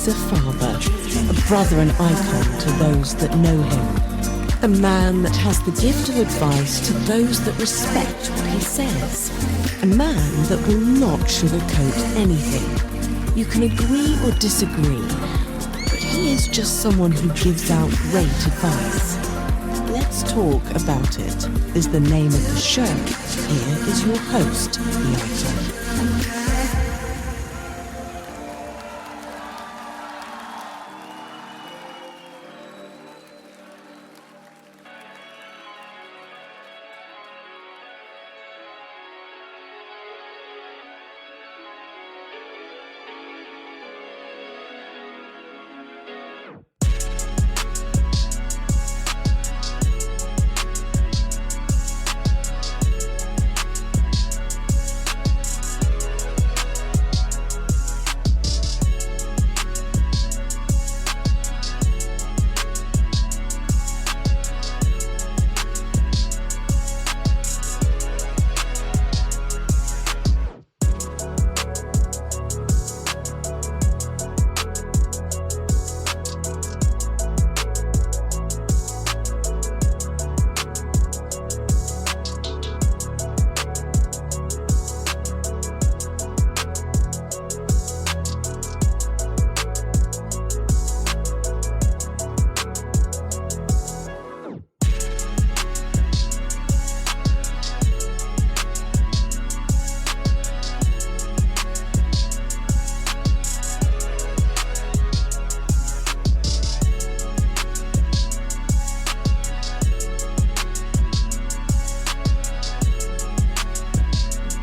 He's a father, a brother and icon to those that know him. A man that has the gift of advice to those that respect what he says. A man that will not sugarcoat anything. You can agree or disagree, but he is just someone who gives out great advice. Let's Talk About It is the name of the show. Here is your host, the Icon.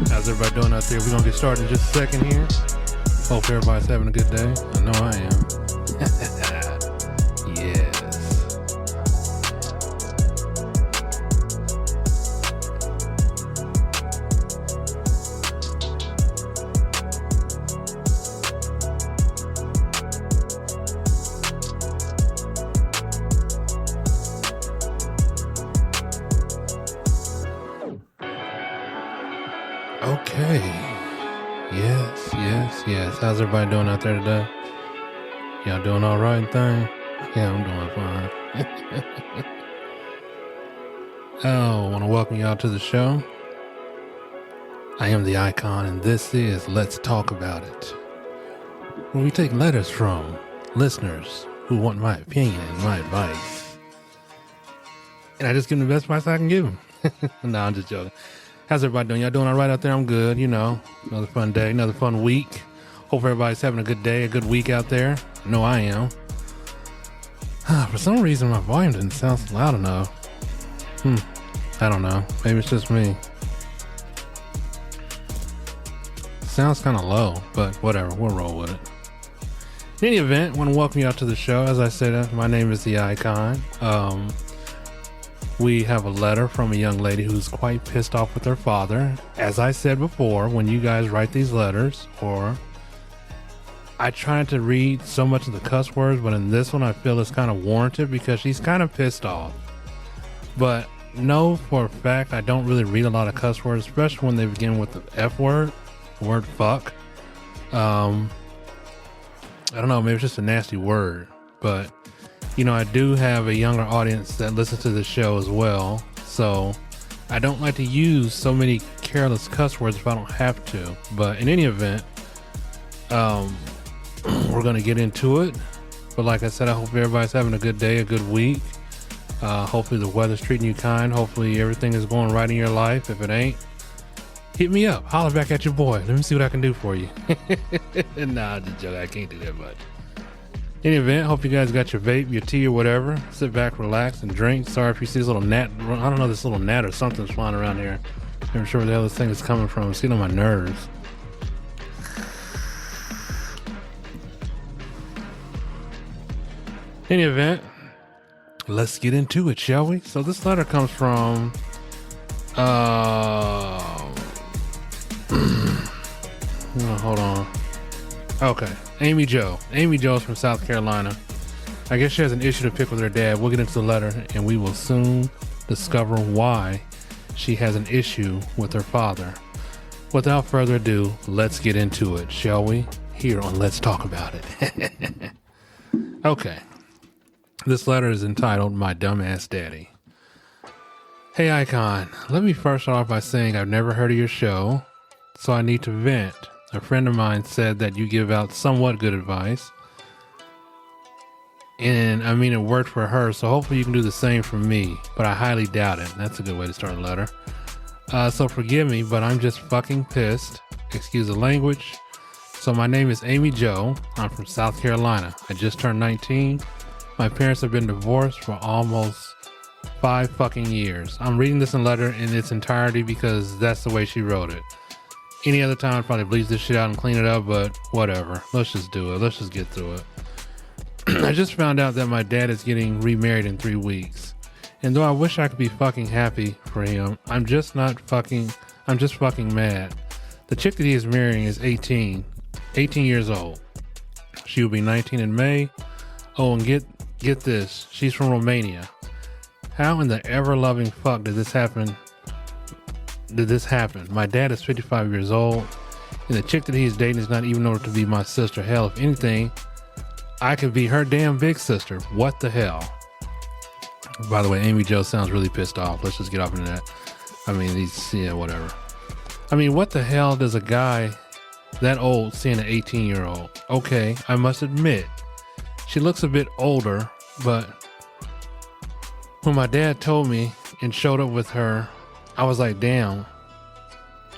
How's everybody doing out there? We're going to get started in just a second here. Hope everybody's having a good day. I know I am. Yes. Okay. Yes. How's everybody doing out there today? Y'all doing all right thing? Yeah, I'm doing fine. I want to welcome y'all to the show. I am the Icon, and this is Let's Talk About It, where we take letters from listeners who want my opinion and my advice. And I just give them the best advice I can give them. No, I'm just joking. How's everybody doing? Y'all doing all right out there? I'm good, you know. Another fun day, another fun week. Hope everybody's having a good day, a good week out there. I know I am. For some reason, my volume didn't sound loud enough. I don't know. Maybe it's just me. Sounds kind of low, but whatever. We'll roll with it. In any event, I want to welcome you out to the show. As I said, my name is the Icon. We have a letter from a young lady who's quite pissed off with her father. As I said before, when you guys write these letters, or I try not to read so much of the cuss words, but in this one I feel it's kind of warranted because she's kind of pissed off. But no, for a fact, I don't really read a lot of cuss words, especially when they begin with the F word, the word fuck. I don't know, maybe it's just a nasty word, but you know, I do have a younger audience that listens to the show as well, so I don't like to use so many careless cuss words if I don't have to. But in any event, we're going to get into it. But like I said, I hope everybody's having a good day, a good week. Hopefully the weather's treating you kind. Hopefully everything is going right in your life. If it ain't, hit me up. Holler back at your boy. Let me see what I can do for you. Nah, I'm just joking. I can't do that much. In any event, hope you guys got your vape, your tea, or whatever. Sit back, relax, and drink. Sorry if you see this little gnat. I don't know, this little gnat or something's flying around here. I'm not sure where the hell this thing is coming from. It's getting on my nerves. In any event, let's get into it, shall we? So this letter comes from hold on. Okay, Amy Jo. Amy Jo's from South Carolina. I guess she has an issue to pick with her dad. We'll get into the letter and we will soon discover why she has an issue with her father. Without further ado, let's get into it, shall we? here on Let's Talk About It. Okay. This letter is entitled My Dumbass Daddy. Hey Icon, let me first start off by saying I've never heard of your show, so I need to vent. A friend of mine said that you give out somewhat good advice. And I mean, it worked for her, so hopefully you can do the same for me, but I highly doubt it. That's a good way to start a letter. So forgive me, but I'm just fucking pissed. Excuse the language. So my name is Amy Jo. I'm from South Carolina. I just turned 19. My parents have been divorced for almost 5 fucking years. I'm reading this letter in its entirety because that's the way she wrote it. Any other time I'd probably bleach this shit out and clean it up, but whatever. Let's just do it. Let's just get through it. I just found out that my dad is getting remarried in 3 weeks. And though I wish I could be fucking happy for him, I'm just fucking mad. The chick that he is marrying is 18 years old. She will be 19 in May. Oh, and get this. She's from Romania. How in the ever-loving fuck did this happen? My dad is 55 years old, and the chick that he's dating is not even known to be my sister. Hell, if anything, I could be her damn big sister. What the hell? By the way, Amy Jo sounds really pissed off. Let's just get off into that. I mean, whatever. I mean, what the hell does a guy that old seeing an 18-year-old? Okay, I must admit, she looks a bit older, but when my dad told me and showed up with her, I was like, damn.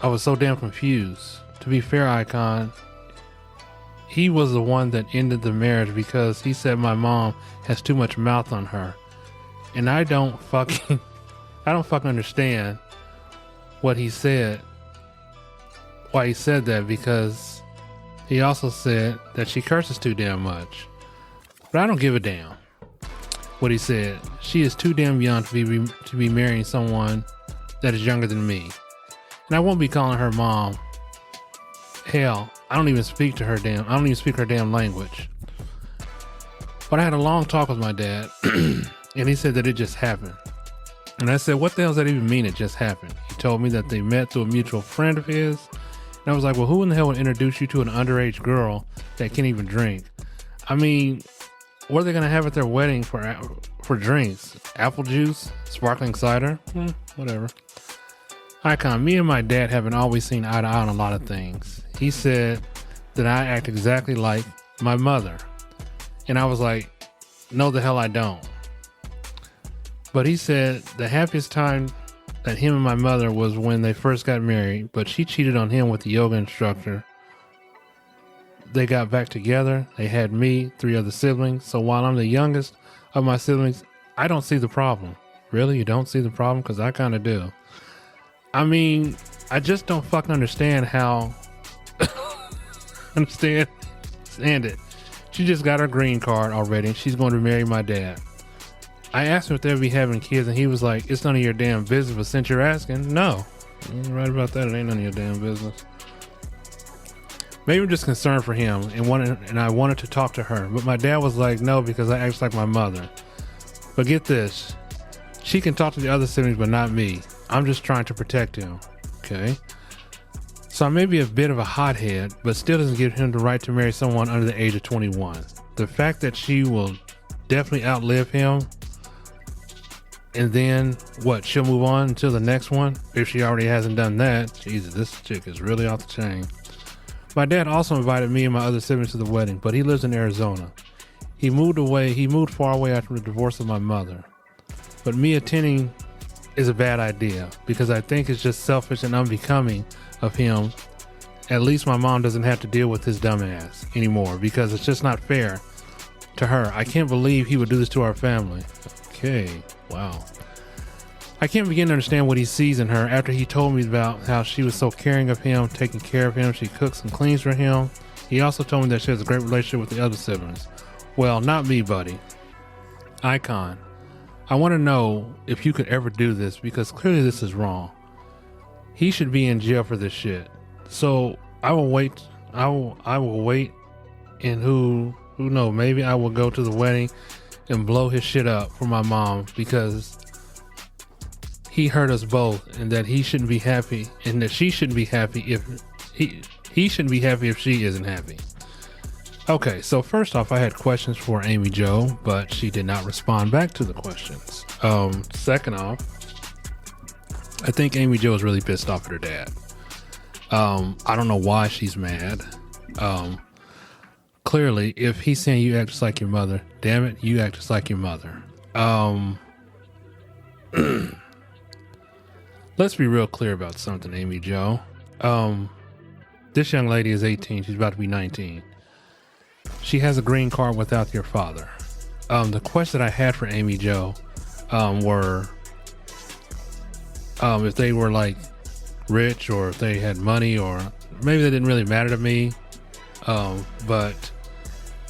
I was so damn confused. To be fair, Icon, he was the one that ended the marriage because he said my mom has too much mouth on her. And I don't fucking understand what he said. Why he said that, because he also said that she curses too damn much. But I don't give a damn what he said. She is too damn young to be marrying someone that is younger than me. And I won't be calling her mom. Hell, I don't even speak her damn language. But I had a long talk with my dad, and he said that it just happened. And I said, what the hell does that even mean, it just happened? He told me that they met through a mutual friend of his. And I was like, well, who in the hell would introduce you to an underage girl that can't even drink? I mean, what are they going to have at their wedding for drinks? Apple juice? Sparkling cider? Whatever. Icon, me and my dad haven't always seen eye to eye on a lot of things. He said that I act exactly like my mother. And I was like, no, the hell I don't. But he said the happiest time that him and my mother was when they first got married, but she cheated on him with the yoga instructor. They got back together. They had me, 3 other siblings. So while I'm the youngest of my siblings, I don't see the problem. Really? You don't see the problem? Because I kind of do. I mean, I just don't fucking understand how... understand it. She just got her green card already, and she's going to marry my dad. I asked him if they'll be having kids, and he was like, it's none of your damn business, but since you're asking, no. You're right about that. It ain't none of your damn business. Maybe I'm just concerned for him, and I wanted to talk to her, but my dad was like, no, because I act like my mother. But get this. She can talk to the other siblings, but not me. I'm just trying to protect him. Okay? So I may be a bit of a hothead, but still doesn't give him the right to marry someone under the age of 21. The fact that she will definitely outlive him, and then she'll move on to the next one if she already hasn't done that. Jesus, this chick is really off the chain. My dad also invited me and my other siblings to the wedding, but he lives in Arizona. He moved far away after the divorce of my mother. But me attending is a bad idea because I think it's just selfish and unbecoming of him. At least my mom doesn't have to deal with his dumb ass anymore because it's just not fair to her. I can't believe he would do this to our family. Okay, wow. I can't begin to understand what he sees in her after he told me about how she was so caring of him, taking care of him. She cooks and cleans for him. He also told me that she has a great relationship with the other siblings. Well, not me, buddy. Icon, I want to know if you could ever do this because clearly this is wrong. He should be in jail for this shit. So I will wait. I will wait, and who knows? Maybe I will go to the wedding and blow his shit up for my mom because he hurt us both, and that he shouldn't be happy, and that she shouldn't be happy if he shouldn't be happy if she isn't happy. Okay, so first off, I had questions for Amy Jo, but she did not respond back to the questions. Second off, I think Amy Jo is really pissed off at her dad. I don't know why she's mad. Clearly, if he's saying you act just like your mother, damn it, you act just like your mother. Let's be real clear about something, Amy Jo. This young lady is 18. She's about to be 19. She has a green card without your father. The question I had for Amy Jo were if they were like rich or if they had money, or maybe they didn't really matter to me. But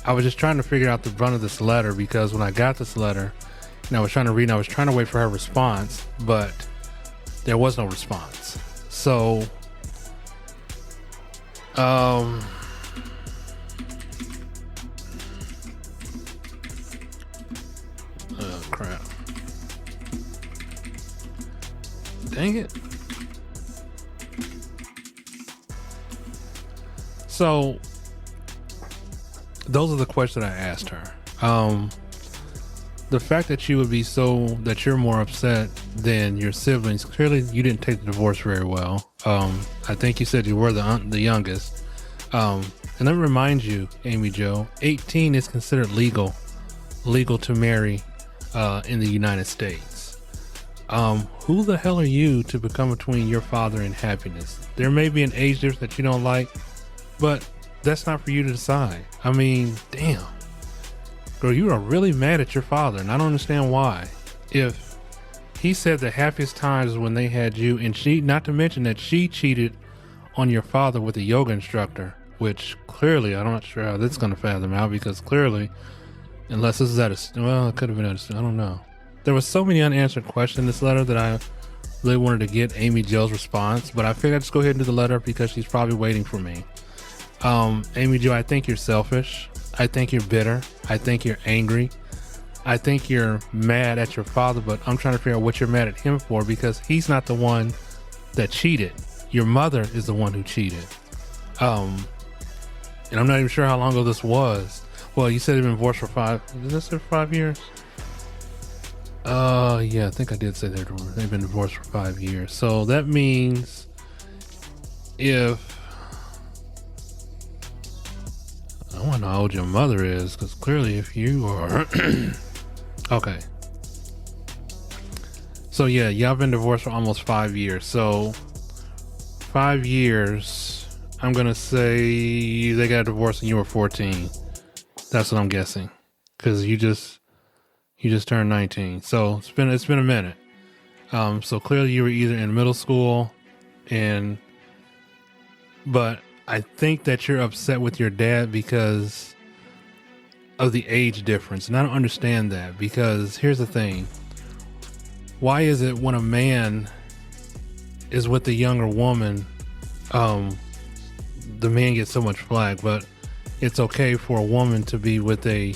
I was just trying to figure out the brunt of this letter, because when I got this letter and I was trying to read and I was trying to wait for her response, but there was no response. So, oh crap. Dang it. So those are the questions I asked her. The fact that you would be that you're more upset than your siblings, clearly you didn't take the divorce very well. I think you said you were the youngest. And let me remind you, Amy Jo, 18 is considered legal to marry in the United States. Who the hell are you to become between your father and happiness? There may be an age difference that you don't like, but that's not for you to decide. I mean, damn. Girl, you are really mad at your father, and I don't understand why. If he said the happiest times when they had you, and she, not to mention that she cheated on your father with a yoga instructor, which clearly, I'm not sure how this is going to fathom out, because clearly, unless this is it could have been I don't know. There was so many unanswered questions in this letter that I really wanted to get Amy Jo's response, but I figured I'd just go ahead and do the letter because she's probably waiting for me. Amy Jo, I think you're selfish. I think you're bitter. I think you're angry. I think you're mad at your father, but I'm trying to figure out what you're mad at him for, because he's not the one that cheated. Your mother is the one who cheated. And I'm not even sure how long ago this was. Well, you said you've been divorced for 5 years? Yeah, I think I did say they've been divorced for 5 years. So that means I want to know how old your mother is, because clearly if you are okay. So yeah, y'all been divorced for almost 5 years. So 5 years, I'm gonna say they got divorced when you were 14. That's what I'm guessing, because you just turned 19. So it's been a minute. So clearly you were either in middle school, but I think that you're upset with your dad because of the age difference. And I don't understand that, because here's the thing. Why is it when a man is with a younger woman, the man gets so much flack, but it's okay for a woman to be with a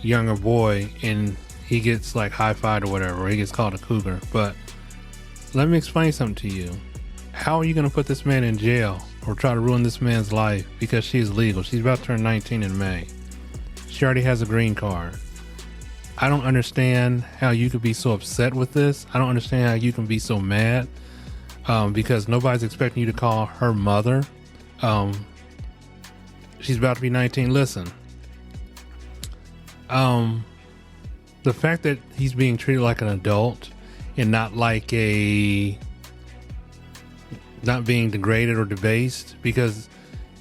younger boy and he gets like high-fived or whatever, or he gets called a cougar? But let me explain something to you. How are you going to put this man in jail or try to ruin this man's life because she's legal? She's about to turn 19 in May. She already has a green card. I don't understand how you could be so upset with this. I don't understand how you can be so mad, because nobody's expecting you to call her mother. She's about to be 19. Listen, the fact that he's being treated like an adult and not being degraded or debased, because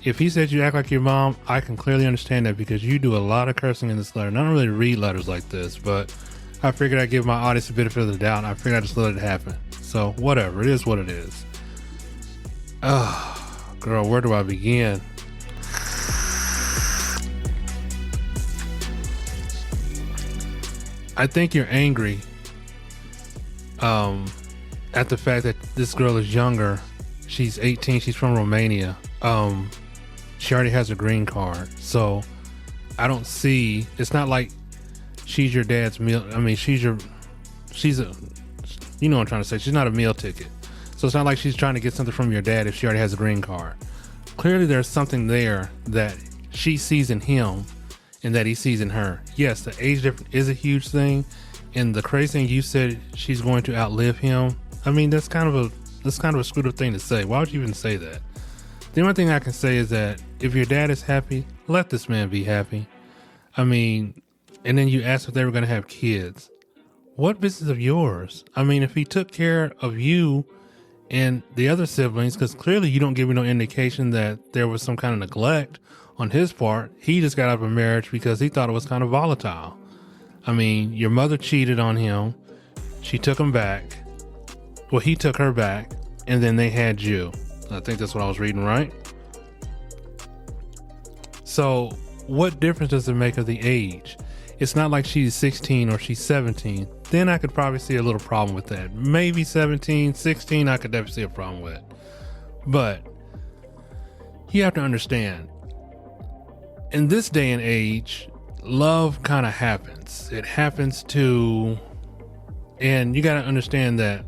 if he said you act like your mom, I can clearly understand that, because you do a lot of cursing in this letter. And I don't really read letters like this, but I figured I'd give my audience a benefit of the doubt, and I figured I'd just let it happen. So whatever, it is what it is. Girl, where do I begin? I think you're angry at the fact that this girl is younger. She's 18. She's from Romania. She already has a green card. So I don't see, it's not like she's your dad's meal. I mean, you know what I'm trying to say. She's not a meal ticket. So it's not like she's trying to get something from your dad if she already has a green card. Clearly there's something there that she sees in him and that he sees in her. Yes, the age difference is a huge thing. And the crazy thing, you said she's going to outlive him. I mean, that's kind of a screwed up thing to say. Why would you even say that? The only thing I can say is that if your dad is happy, let this man be happy. I mean, and then you asked if they were going to have kids. What business of yours? I mean, if he took care of you and the other siblings, because clearly you don't give me no indication that there was some kind of neglect on his part. He just got out of a marriage because he thought it was kind of volatile. I mean, your mother cheated on him. She took him back. Well, he took her back, and then they had you. I think that's what I was reading, right? So what difference does it make of the age? It's not like she's 16 or she's 17. Then I could probably see a little problem with that. Maybe 17, 16, I could definitely see a problem with. But you have to understand, in this day and age, love kind of happens. It happens to, and you got to understand that,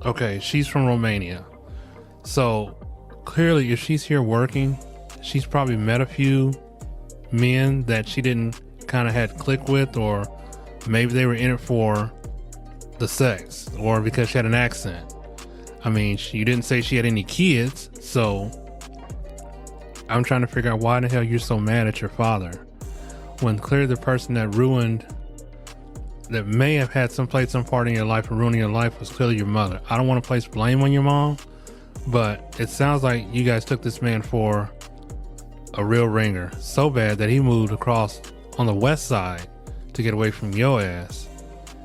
okay, she's from Romania. So clearly if she's here working, she's probably met a few men that she didn't kind of had click with, or maybe they were in it for the sex or because she had an accent. I mean, you didn't say she had any kids, so I'm trying to figure out why the hell you're so mad at your father when clearly the person that may have had some part in your life and ruining your life was clearly your mother. I don't want to place blame on your mom, but it sounds like you guys took this man for a real ringer so bad that he moved across on the west side to get away from your ass,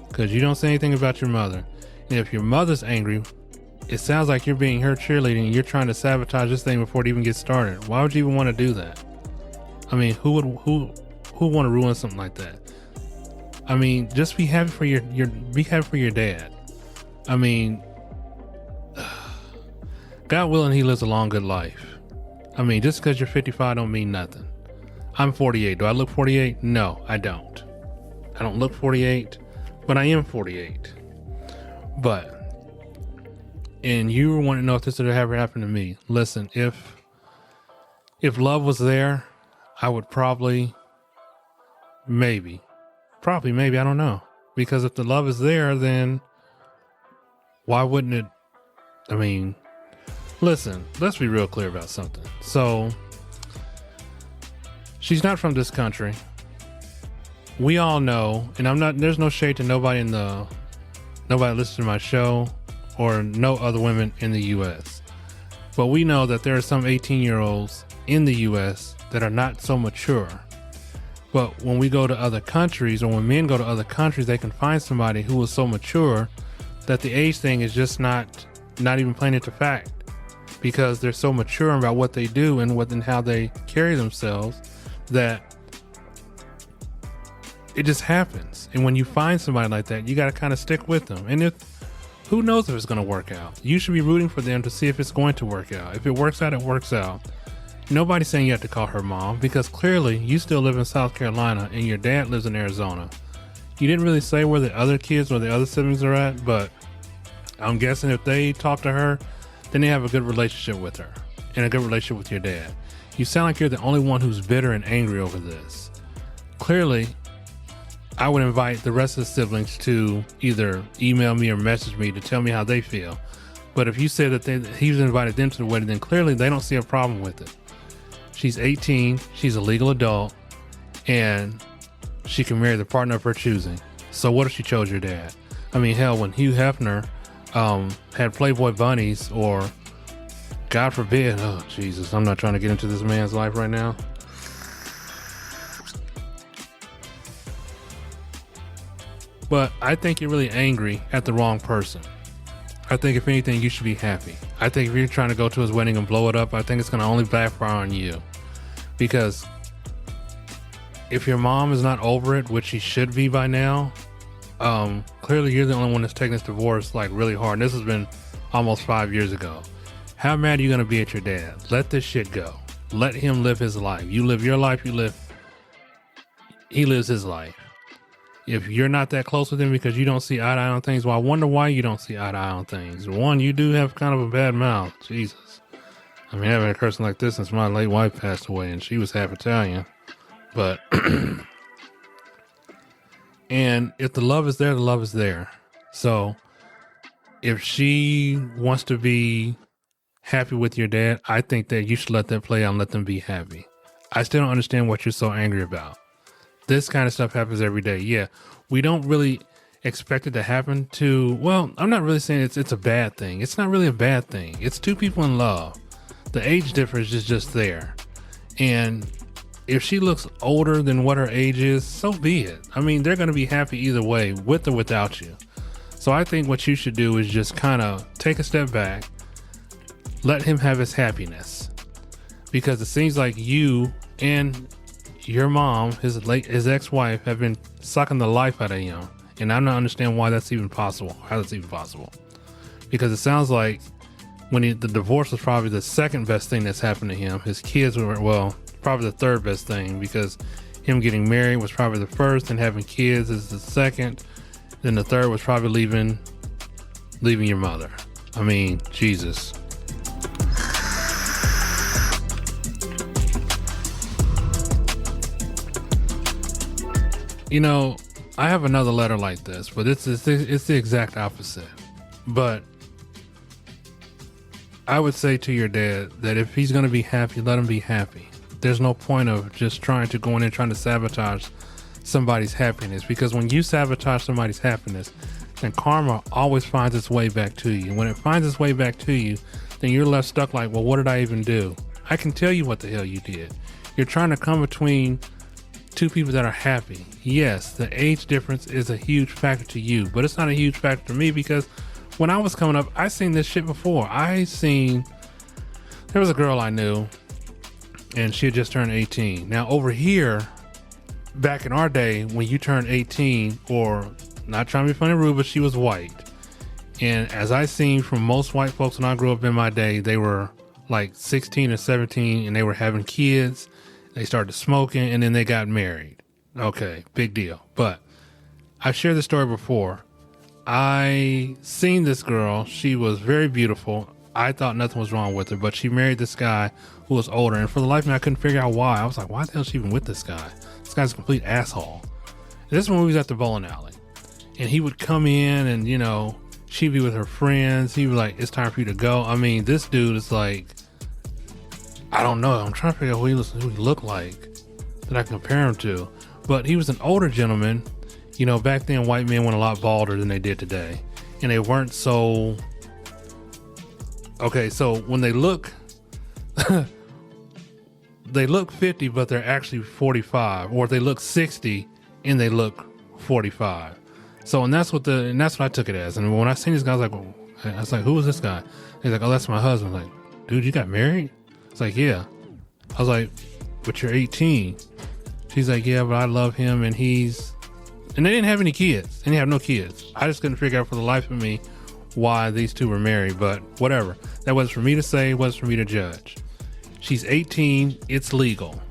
because you don't say anything about your mother. And if your mother's angry, it sounds like you're being her cheerleading and you're trying to sabotage this thing before it even gets started. Why would you even want to do that? I mean, who would want to ruin something like that? I mean, just be happy for your dad. I mean, God willing, he lives a long, good life. I mean, just because you're 55 don't mean nothing. I'm 48. Do I look 48? No, I don't. I don't look 48, but I am 48. And you were wanting to know if this would ever happen to me. Listen, if love was there, I would probably, maybe, I don't know. Because if the love is there, then why wouldn't it? I mean, listen, let's be real clear about something. So, she's not from this country. We all know, and there's no shade to nobody listening to my show or no other women in the U.S. But we know that there are some 18-year-olds in the U.S. that are not so mature. But when we go to other countries, or when men go to other countries, they can find somebody who is so mature that the age thing is just not even playing into fact, because they're so mature about what they do and how they carry themselves that it just happens. And when you find somebody like that, you got to kind of stick with them. And who knows if it's going to work out? You should be rooting for them to see if it's going to work out. If it works out, it works out. Nobody's saying you have to call her mom, because clearly you still live in South Carolina and your dad lives in Arizona. You didn't really say where the other kids or the other siblings are at, but I'm guessing if they talk to her, then they have a good relationship with her and a good relationship with your dad. You sound like you're the only one who's bitter and angry over this. Clearly, I would invite the rest of the siblings to either email me or message me to tell me how they feel. But if you say that he's invited them to the wedding, then clearly they don't see a problem with it. She's 18, she's a legal adult, and she can marry the partner of her choosing. So what if she chose your dad? I mean, hell, when Hugh Hefner had Playboy bunnies, or God forbid, oh Jesus, I'm not trying to get into this man's life right now. But I think you're really angry at the wrong person. I think if anything, you should be happy. I think if you're trying to go to his wedding and blow it up, I think it's going to only backfire on you. Because if your mom is not over it, which she should be by now, clearly you're the only one that's taking this divorce like really hard. And this has been almost 5 years ago. How mad are you going to be at your dad? Let this shit go. Let him live his life. You live your life, he lives his life. If you're not that close with him because you don't see eye to eye on things, well, I wonder why you don't see eye to eye on things. One, you do have kind of a bad mouth. Jesus. I mean, I haven't had a person like this since my late wife passed away, and she was half Italian. But, and if the love is there, the love is there. So if she wants to be happy with your dad, I think that you should let that play out and let them be happy. I still don't understand what you're so angry about. This kind of stuff happens every day. Yeah, we don't really expect it to happen to, well, I'm not really saying it's a bad thing. It's not really a bad thing. It's two people in love. The age difference is just there. And if she looks older than what her age is, so be it. I mean, they're going to be happy either way, with or without you. So I think what you should do is just kind of take a step back, let him have his happiness, because it seems like you and your mom, his ex-wife, have been sucking the life out of him. And I'm not understanding why that's even possible, how that's even possible. Because it sounds like the divorce was probably the second best thing that's happened to him. His kids were, well, probably the third best thing, because him getting married was probably the first, and having kids is the second. Then the third was probably leaving your mother. I mean, Jesus. You know, I have another letter like this, but it's the exact opposite. But I would say to your dad that if he's going to be happy, let him be happy. There's no point of just trying to go in and trying to sabotage somebody's happiness, because when you sabotage somebody's happiness, then karma always finds its way back to you. When it finds its way back to you, then you're left stuck like, well, what did I even do? I can tell you what the hell you did. You're trying to come between two people that are happy. Yes, the age difference is a huge factor to you, but it's not a huge factor to me, because when I was coming up, I seen this shit before. There was a girl I knew, and she had just turned 18. Now over here, back in our day, when you turned 18, or not trying to be funny or rude, but she was white. And as I seen from most white folks when I grew up in my day, they were like 16 or 17, and they were having kids. They started smoking, and then they got married. Okay, big deal. But I've shared this story before. I seen this girl. She was very beautiful. I thought nothing was wrong with her, but she married this guy who was older. And for the life of me, I couldn't figure out why. I was like, why the hell is she even with this guy? This guy's a complete asshole. And this is when we was at the bowling alley. And he would come in and, you know, she'd be with her friends. He was like, it's time for you to go. I mean, this dude is like, I don't know. I'm trying to figure out who he looked like that I can compare him to. But he was an older gentleman. You know, back then white men went a lot balder than they did today. And they weren't so... Okay, so when they look... they look 50, but they're actually 45. Or they look 60 and they look 45. So, and that's what I took it as. And when I seen this guy, I was like, who is this guy? He's like, oh, that's my husband. I'm like, dude, you got married? It's like, yeah. I was like, but you're 18. She's like, yeah, but I love him, and and they didn't have any kids. They didn't have no kids. I just couldn't figure out for the life of me why these two were married, but whatever. That wasn't for me to say, wasn't for me to judge. She's 18. It's legal.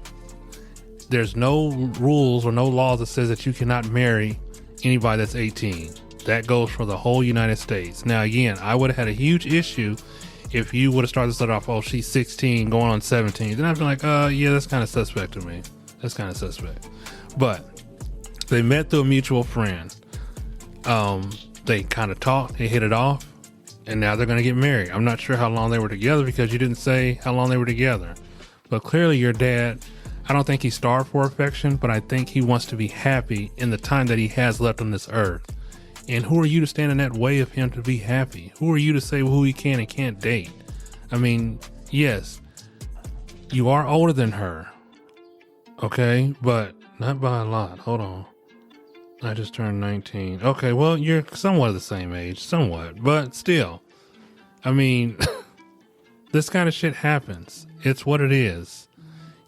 There's no rules or no laws that says that you cannot marry anybody that's 18. That goes for the whole United States. Now, again, I would have had a huge issue if you would have started this letter off, oh, she's 16 going on 17. Then I'd be like, yeah, that's kind of suspect to me. That's kind of suspect. But they met through a mutual friend. They kind of talked, they hit it off, and now they're going to get married. I'm not sure how long they were together, because you didn't say how long they were together. But clearly your dad, I don't think he starved for affection, but I think he wants to be happy in the time that he has left on this earth. And who are you to stand in that way of him to be happy? Who are you to say who he can and can't date? I mean, yes, you are older than her. Okay, but not by a lot. Hold on. I just turned 19. Okay, well, you're somewhat of the same age. Somewhat. But still, I mean, this kind of shit happens. It's what it is.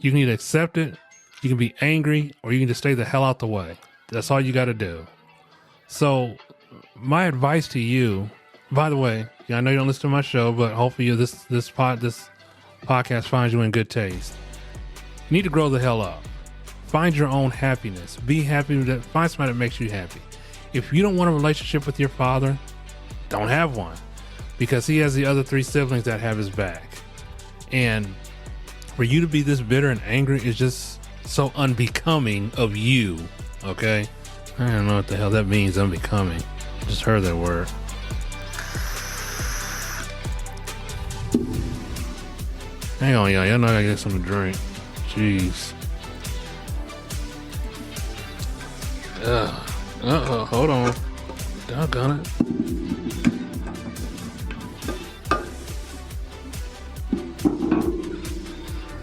You can either accept it, you can be angry, or you can just stay the hell out the way. That's all you got to do. So, my advice to you, by the way, I know you don't listen to my show, but hopefully this podcast finds you in good taste. You need to grow the hell up. Find your own happiness. Be happy. Find somebody that makes you happy. If you don't want a relationship with your father, don't have one, because he has the other 3 siblings that have his back. And for you to be this bitter and angry is just so unbecoming of you. Okay. I don't know what the hell that means, unbecoming. I just heard that word. Hang on, y'all. Y'all know I gotta get something to drink. Jeez. Hold on. Doggone it.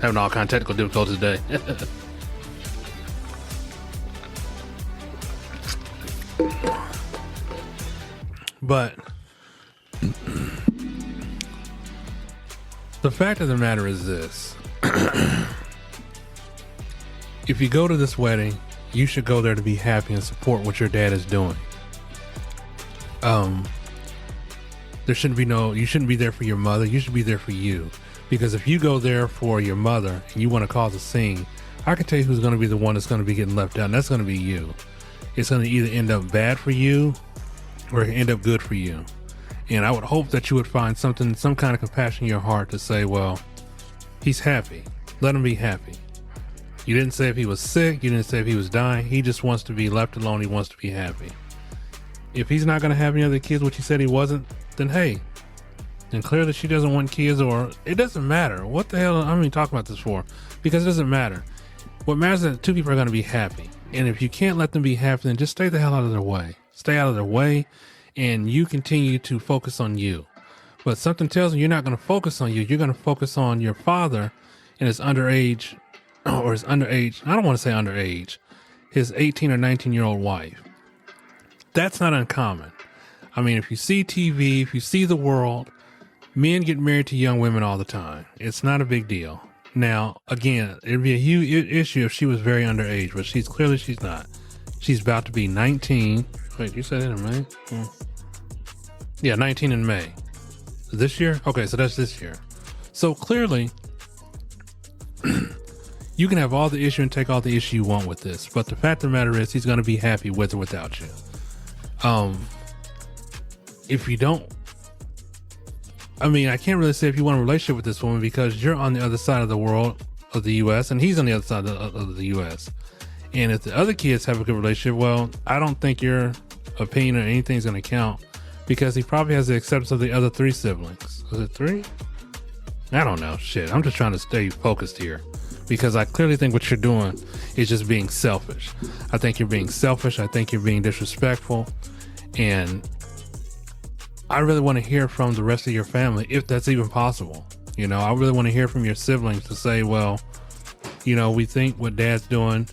Having all kind of technical difficulties today. But the fact of the matter is this. If you go to this wedding, you should go there to be happy and support what your dad is doing. You shouldn't be there for your mother. You should be there for you. Because if you go there for your mother and you want to cause a scene, I can tell you who's going to be the one that's going to be getting left out, and that's going to be you. It's going to either end up bad for you or it can end up good for you. And I would hope that you would find some kind of compassion in your heart to say, well, he's happy. Let him be happy. You didn't say if he was sick. You didn't say if he was dying. He just wants to be left alone. He wants to be happy. If he's not going to have any other kids, which he said he wasn't, then hey, then clearly she doesn't want kids, or it doesn't matter. What the hell am I talking about this for? Because it doesn't matter. What matters is that two people are going to be happy. And if you can't let them be happy, then just stay the hell out of their way. Stay out of their way, and you continue to focus on you. But something tells me you're not going to focus on you. You're going to focus on your father and his underage, I don't want to say underage, his 18 or 19-year-old wife. That's not uncommon. I mean, if you see TV, if you see the world, men get married to young women all the time. It's not a big deal. Now, again, it'd be a huge issue if she was very underage, but she's not. She's about to be 19. Wait, you said it in May? Yeah, 19 in May. This year? Okay, so that's this year. So clearly, you can have all the issue and take all the issue you want with this, but the fact of the matter is he's going to be happy with or without you. If you don't, I mean, I can't really say if you want a relationship with this woman because you're on the other side of the world of the U.S. and he's on the other side of the U.S. And if the other kids have a good relationship, well, I don't think your opinion or anything is going to count because he probably has the acceptance of the other 3 siblings. Was it 3? I don't know. Shit. I'm just trying to stay focused here because I clearly think what you're doing is just being selfish. I think you're being selfish. I think you're being disrespectful. And I really want to hear from the rest of your family, if that's even possible. You know, I really want to hear from your siblings to say, well, you know, we think what dad's doing,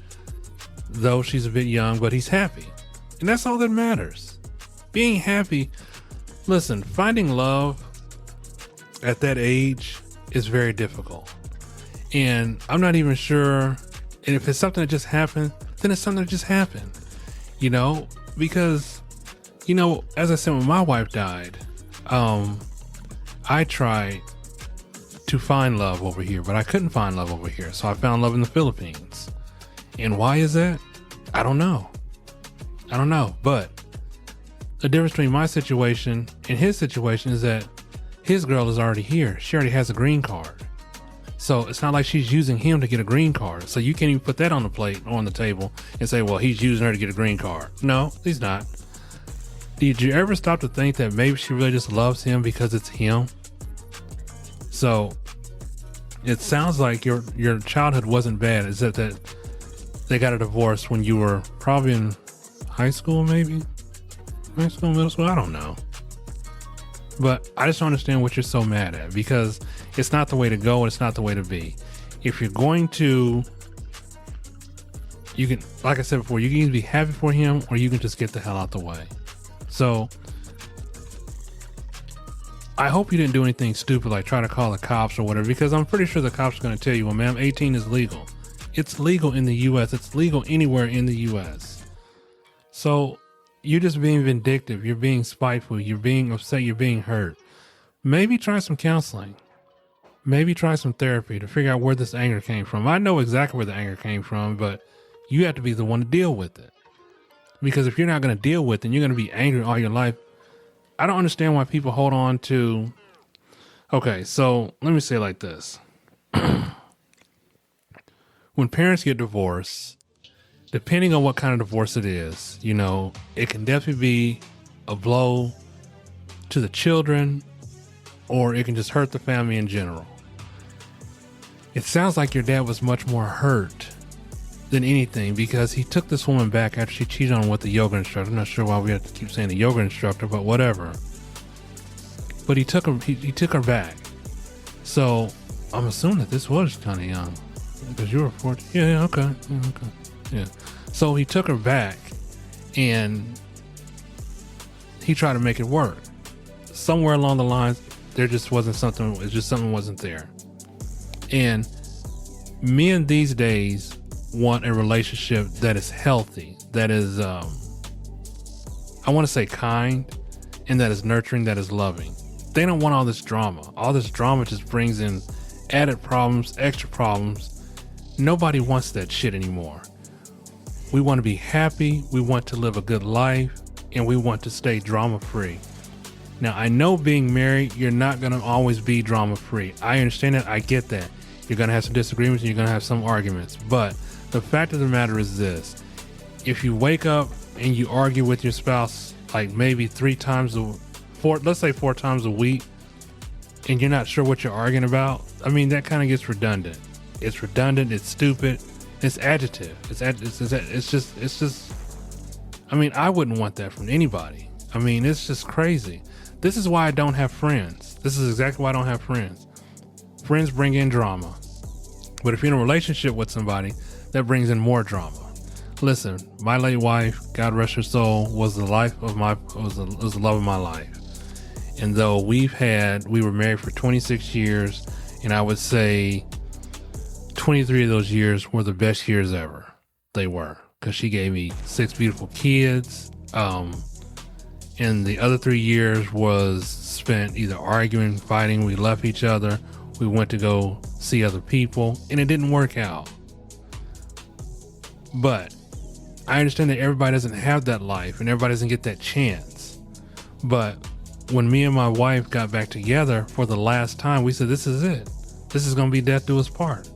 though she's a bit young, but he's happy. And that's all that matters. Being happy. Listen, finding love at that age is very difficult. And I'm not even sure. And if it's something that just happened, then it's something that just happened. You know, because, you know, as I said, when my wife died, I tried to find love over here, but I couldn't find love over here. So I found love in the Philippines. And why is that? I don't know. But the difference between my situation and his situation is that his girl is already here. She already has a green card. So it's not like she's using him to get a green card. So you can't even put that on the plate or on the table and say, well, he's using her to get a green card. No, he's not. Did you ever stop to think that maybe she really just loves him because it's him? So it sounds like your childhood wasn't bad. It's that they got a divorce when you were probably in high school, maybe? High school, middle school? I don't know. But I just don't understand what you're so mad at because it's not the way to go and it's not the way to be. If you're going to, you can, like I said before, you can either be happy for him or you can just get the hell out the way. So I hope you didn't do anything stupid like try to call the cops or whatever, because I'm pretty sure the cops are going to tell you, well, ma'am, 18 is legal. It's legal in the U.S. It's legal anywhere in the U.S. So you're just being vindictive. You're being spiteful. You're being upset. You're being hurt. Maybe try some counseling. Maybe try some therapy to figure out where this anger came from. I know exactly where the anger came from, but you have to be the one to deal with it. Because if you're not going to deal with it, and you're going to be angry all your life. I don't understand why people hold on to Okay, so let me say it like this. When parents get divorced, depending on what kind of divorce it is, it can definitely be a blow to the children, or it can just hurt the family in general. It sounds like your dad was much more hurt than anything because he took this woman back after she cheated on him with the yoga instructor. I'm not sure why we have to keep saying the yoga instructor, but whatever. But he took her back. So I'm assuming that this was kind of young because you were 14. Yeah, okay. Yeah. So he took her back and he tried to make it work. Somewhere along the lines, there just wasn't something. It's just something wasn't there. And men these days want a relationship that is healthy, that is, I want to say kind, and that is nurturing, that is loving. They don't want all this drama. All this drama just brings in added problems, extra problems. Nobody wants that shit anymore. We want to be happy. We want to live a good life, and we want to stay drama free. Now, I know being married, you're not going to always be drama free. I understand that. I get that. You're going to have some disagreements and you're going to have some arguments. But the fact of the matter is this. If you wake up and you argue with your spouse, like maybe let's say 4 times a week, and you're not sure what you're arguing about, I mean, that kind of gets redundant. It's redundant. It's stupid. It's adjective. It's just, I mean, I wouldn't want that from anybody. I mean, it's just crazy. This is why I don't have friends. This is exactly why I don't have friends. Friends bring in drama. But if you're in a relationship with somebody, that brings in more drama. Listen, my late wife, God rest her soul, was the love of my life. And though we were married for 26 years, and I would say 23 of those years were the best years ever. They were, because she gave me 6 beautiful kids. And the other 3 years was spent either arguing, fighting. We left each other. We went to go see other people, and it didn't work out. But I understand that everybody doesn't have that life, and everybody doesn't get that chance. But when me and my wife got back together for the last time, we said, this is it. This is going to be death do us part.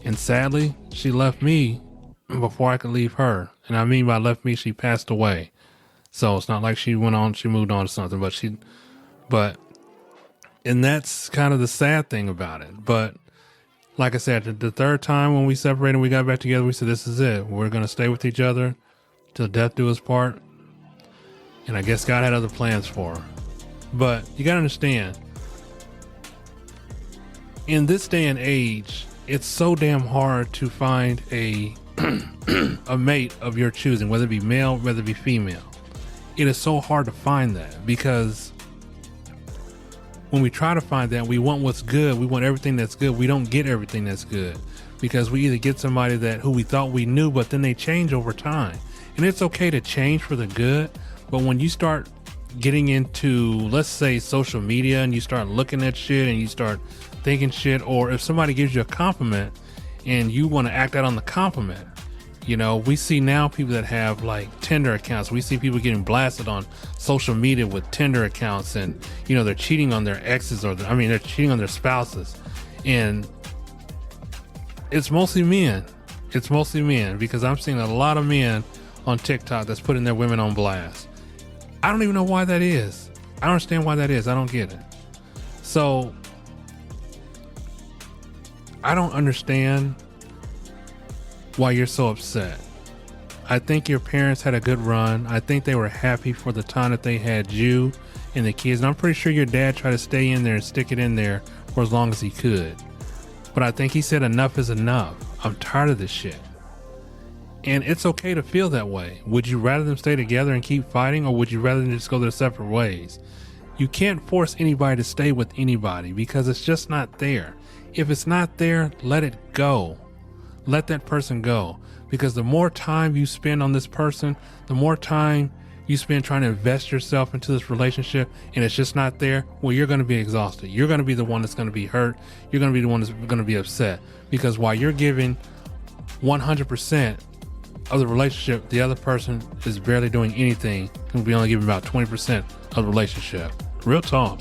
And sadly, she left me before I could leave her. And I mean by left me, she passed away. So it's not like she moved on to something, and that's kind of the sad thing about it. But like I said, the 3rd time when we separated and we got back together, we said, this is it. We're going to stay with each other till death do us part. And I guess God had other plans for her. But you got to understand, in this day and age, it's so damn hard to find a mate of your choosing, whether it be male, whether it be female. It is so hard to find that, because when we try to find that, we want what's good. We want everything that's good. We don't get everything that's good, because we either get somebody who we thought we knew, but then they change over time. And it's okay to change for the good. But when you start getting into, let's say, social media, and you start looking at shit and you start thinking shit, or if somebody gives you a compliment and you want to act out on the compliment, we see now people that have like Tinder accounts. We see people getting blasted on social media with Tinder accounts, and they're cheating on their exes, they're cheating on their spouses. And it's mostly men. It's mostly men, because I'm seeing a lot of men on TikTok that's putting their women on blast. I don't even know why that is. I don't understand why that is. I don't get it. So I don't understand why you're so upset. I think your parents had a good run. I think they were happy for the time that they had you and the kids. And I'm pretty sure your dad tried to stay in there and stick it in there for as long as he could. But I think he said enough is enough. I'm tired of this shit. And it's okay to feel that way. Would you rather them stay together and keep fighting, or would you rather them just go their separate ways? You can't force anybody to stay with anybody, because it's just not there. If it's not there, let it go. Let that person go, because the more time you spend on this person, the more time you spend trying to invest yourself into this relationship, and it's just not there, well, you're going to be exhausted. You're going to be the one that's going to be hurt. You're going to be the one that's going to be upset, because while you're giving 100% of the relationship, the other person is barely doing anything, and we only give about 20% of the relationship. Real talk.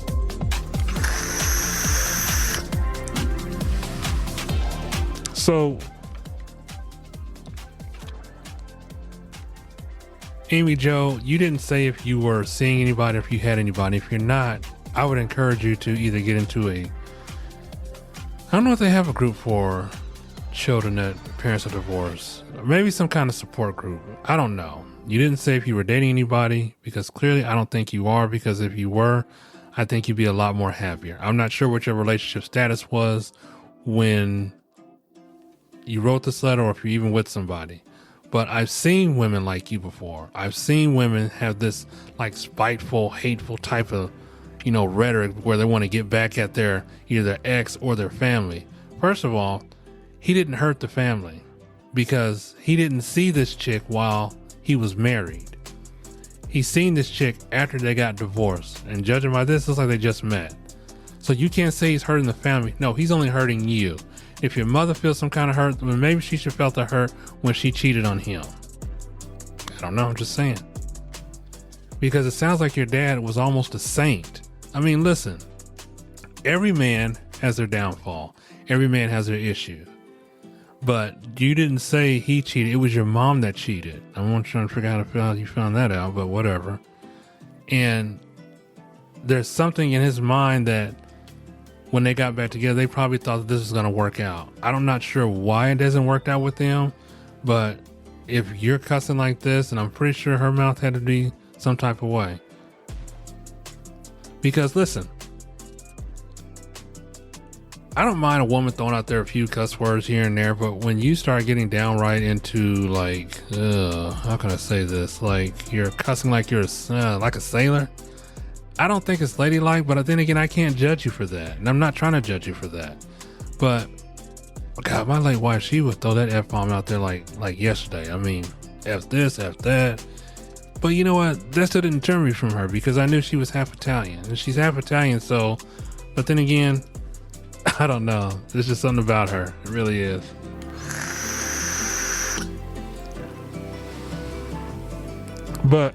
So, Amy Jo, you didn't say if you were seeing anybody, if you had anybody. If you're not, I would encourage you to either get into I don't know if they have a group for children that parents are divorced, or maybe some kind of support group. I don't know. You didn't say if you were dating anybody, because clearly I don't think you are, because if you were, I think you'd be a lot more happier. I'm not sure what your relationship status was when you wrote this letter, or if you're even with somebody. But I've seen women like you before. I've seen women have this like spiteful, hateful type of, rhetoric where they want to get back at either their ex or their family. First of all, he didn't hurt the family because he didn't see this chick while he was married. He seen this chick after they got divorced, and judging by this, it looks like they just met. So you can't say he's hurting the family. No, he's only hurting you. If your mother feels some kind of hurt, then maybe she should felt the hurt when she cheated on him. I don't know, I'm just saying. Because it sounds like your dad was almost a saint. I mean, listen, every man has their downfall. Every man has their issue. But you didn't say he cheated. It was your mom that cheated. I'm trying to figure out how you found that out, but whatever. And there's something in his mind that when they got back together, they probably thought that this was going to work out. I'm not sure why it doesn't work out with them, but if you're cussing like this, and I'm pretty sure her mouth had to be some type of way. Because listen, I don't mind a woman throwing out there a few cuss words here and there, but when you start getting downright into like, how can I say this? Like you're cussing like you're like a sailor. I don't think it's ladylike, but then again, I can't judge you for that. And I'm not trying to judge you for that. But God, my late wife, she would throw that F-bomb out there like yesterday. I mean, F this, F that. But you know what? That still didn't turn me from her because I knew she was half Italian. And she's half Italian, so, but then again, I don't know. There's just something about her. It really is. But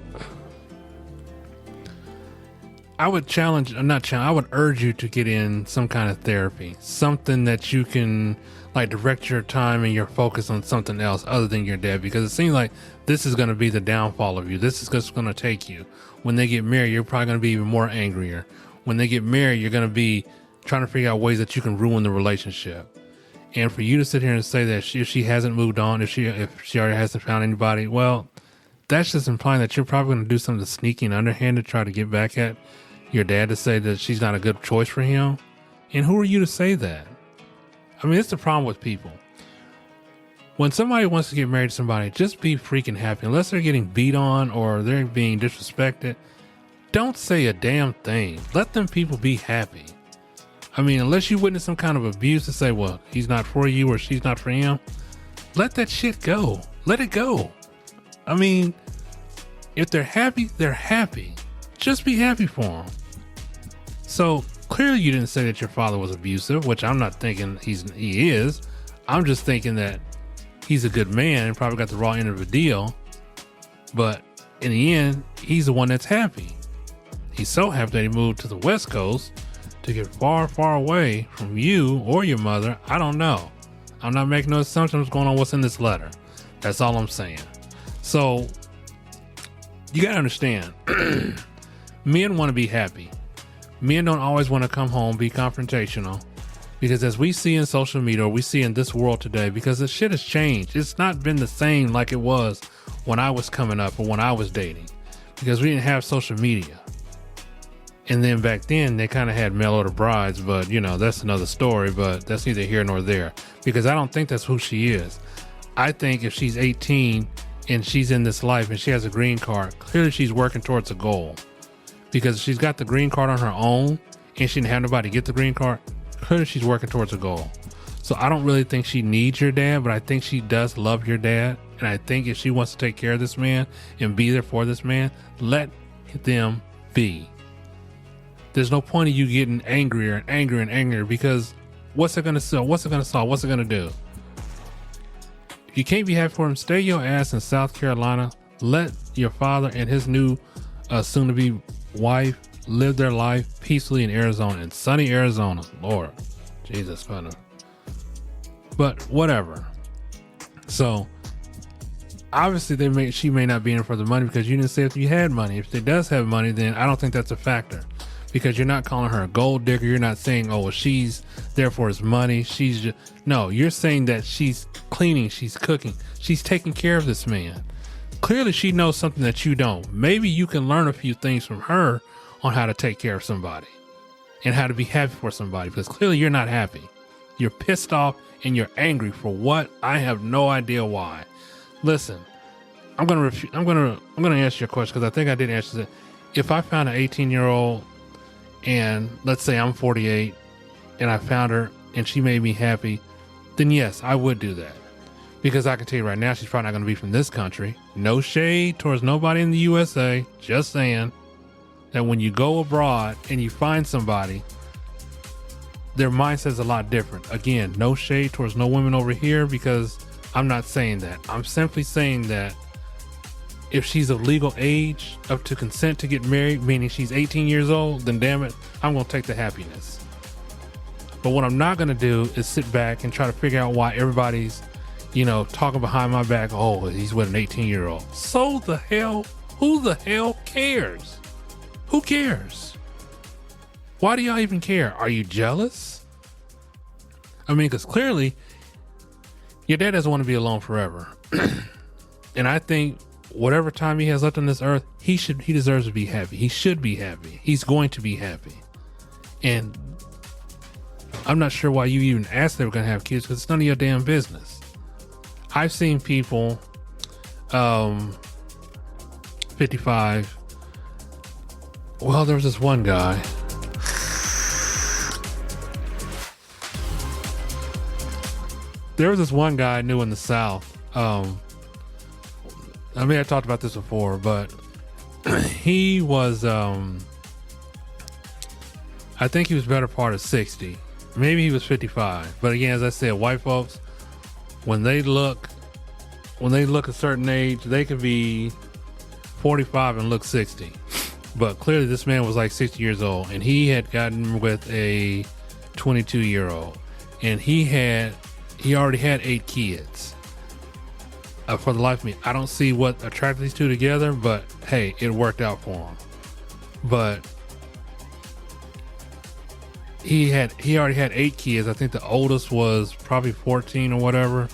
I would I would urge you to get in some kind of therapy, something that you can like direct your time and your focus on something else other than your dad, because it seems like this is going to be the downfall of you. This is just going to take you. When they get married, you're probably going to be even more angrier. When they get married, you're going to be trying to figure out ways that you can ruin the relationship. And for you to sit here and say that if she hasn't moved on, if she already hasn't found anybody, well, that's just implying that you're probably going to do something sneaky and underhanded to try to get back at your dad, to say that she's not a good choice for him. And who are you to say that? I mean, it's the problem with people. When somebody wants to get married to somebody, just be freaking happy. Unless they're getting beat on or they're being disrespected, don't say a damn thing. Let them people be happy. I mean, unless you witness some kind of abuse to say, well, he's not for you or she's not for him, let that shit go. Let it go. I mean, if they're happy, they're happy. Just be happy for them. So clearly you didn't say that your father was abusive, which I'm not thinking he is. I'm just thinking that he's a good man and probably got the raw end of the deal. But in the end, he's the one that's happy. He's so happy that he moved to the West Coast to get far, far away from you or your mother. I don't know. I'm not making no assumptions going on what's in this letter. That's all I'm saying. So you got to understand, men want to be happy. Men don't always want to come home, be confrontational, because as we see in social media, or we see in this world today, because the shit has changed. It's not been the same like it was when I was coming up or when I was dating, because we didn't have social media. And then back then they kind of had mail order brides, but that's another story, but that's neither here nor there, because I don't think that's who she is. I think if she's 18 and she's in this life and she has a green card, clearly she's working towards a goal. Because if she's got the green card on her own and she didn't have nobody get the green card, clearly she's working towards a goal. So I don't really think she needs your dad, but I think she does love your dad. And I think if she wants to take care of this man and be there for this man, let them be. There's no point of you getting angrier and angrier and angrier, because what's it going to sell? What's it going to solve? What's it going to do? If you can't be happy for him, stay your ass in South Carolina. Let your father and his new soon-to-be wife live their life peacefully in Arizona, in sunny Arizona. Lord Jesus, But whatever. So obviously she may not be in for the money because you didn't say if you had money. If she does have money, then I don't think that's a factor, because you're not calling her a gold digger. You're not saying, oh, well, she's there for his money. No, you're saying that she's cleaning, she's cooking, she's taking care of this man. Clearly she knows something that you don't. Maybe you can learn a few things from her on how to take care of somebody and how to be happy for somebody, because clearly you're not happy. You're pissed off and you're angry for what? I have no idea why. Listen, I'm gonna answer your question, because I think I did answer it. If I found an 18-year-old and let's say I'm 48 and I found her and she made me happy, then yes, I would do that. Because I can tell you right now, she's probably not going to be from this country. No shade towards nobody in the USA. Just saying that when you go abroad and you find somebody, their mindset's a lot different. Again, no shade towards no women over here, because I'm not saying that. I'm simply saying that if she's of legal age up to consent to get married, meaning she's 18 years old, then damn it, I'm going to take the happiness. But what I'm not going to do is sit back and try to figure out why everybody's, talking behind my back. Oh, he's with an 18-year-old. So the hell, who the hell cares? Who cares? Why do y'all even care? Are you jealous? I mean, because clearly your dad doesn't want to be alone forever. And I think whatever time he has left on this earth, he deserves to be happy. He should be happy. He's going to be happy. And I'm not sure why you even asked they were going to have kids, because it's none of your damn business. I've seen people 55. Well, there was this one guy. There was this one guy I knew in the South. I talked about this before, but he was, I think he was better part of 60. Maybe he was 55. But again, as I said, white folks, when they look a certain age, they could be 45 and look 60. But clearly this man was like 60 years old, and he had gotten with a 22-year-old, and he already had 8 kids. For the life of me, I don't see what attracted these two together, but hey, it worked out for him. But he already had 8 kids. I think the oldest was probably 14 or whatever.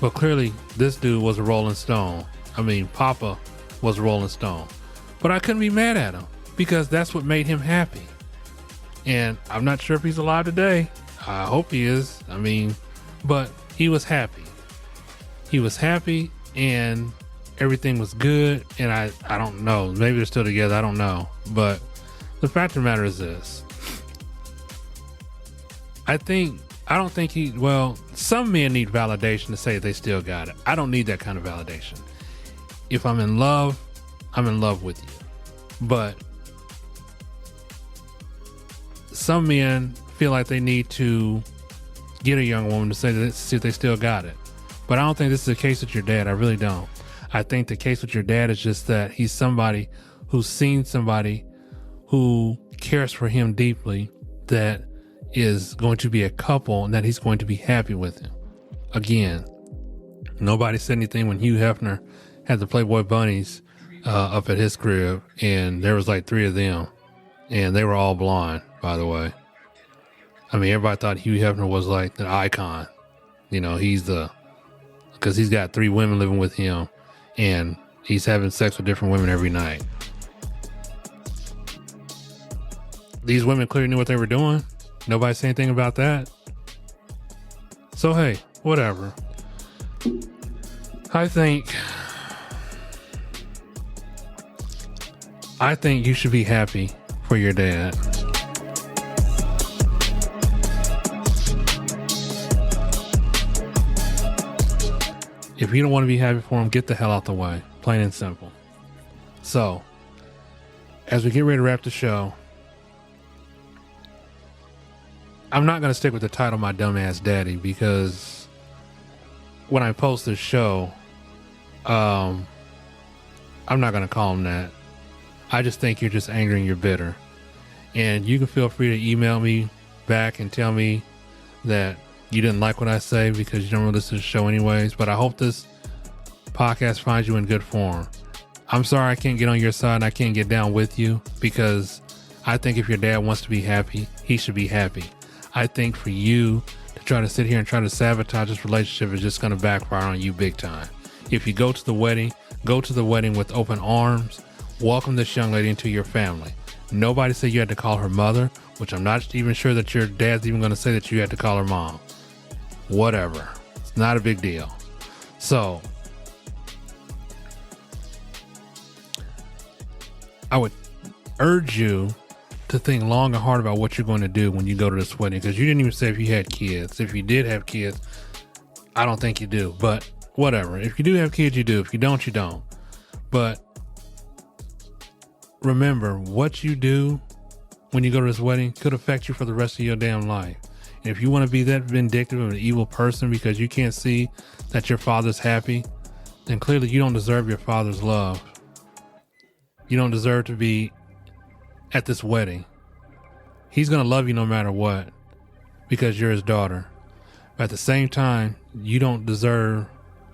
But clearly this dude was a Rolling Stone. I mean, Papa was a Rolling Stone. But I couldn't be mad at him, because that's what made him happy. And I'm not sure if he's alive today. I hope he is. I mean, but he was happy. He was happy and everything was good. And I don't know. Maybe they're still together. I don't know. But the fact of the matter is this. Some men need validation to say they still got it. I don't need that kind of validation. If I'm in love, I'm in love with you. But some men feel like they need to get a young woman to see if they still got it. But I don't think this is the case with your dad. I really don't. I think the case with your dad is just that he's somebody who's seen somebody who cares for him deeply, that is going to be a couple, and that he's going to be happy with him. Again, nobody said anything when Hugh Hefner had the Playboy bunnies up at his crib, and there was like 3 of them, and they were all blonde, by the way. I mean, everybody thought Hugh Hefner was like the icon. Because he's got 3 women living with him, and he's having sex with different women every night. These women clearly knew what they were doing. Nobody said anything about that. So, hey, whatever. I think you should be happy for your dad. If you don't want to be happy for him, get the hell out the way. Plain and simple. So, as we get ready to wrap the show, I'm not going to stick with the title My Dumbass Daddy, because when I post this show, I'm not going to call him that. I just think you're just angry and you're bitter. And you can feel free to email me back and tell me that you didn't like what I say because you don't really listen to the show anyways, but I hope this podcast finds you in good form. I'm sorry I can't get on your side and I can't get down with you, because I think if your dad wants to be happy, he should be happy. I think for you to try to sit here and try to sabotage this relationship is just going to backfire on you big time. If you go to the wedding with open arms. Welcome this young lady into your family. Nobody said you had to call her mother, which I'm not even sure that your dad's even going to say that you had to call her mom. Whatever. It's not a big deal. So I would urge you to think long and hard about what you're going to do when you go to this wedding, because you didn't even say if you had kids. If you did have kids, I don't think you do, but whatever. If you do have kids, you do. If you don't, you don't. But remember, what you do when you go to this wedding could affect you for the rest of your damn life. And if you want to be that vindictive of an evil person because you can't see that your father's happy, then clearly you don't deserve your father's love. You don't deserve to be at this wedding. He's going to love you no matter what, because you're his daughter. But at the same time, he doesn't deserve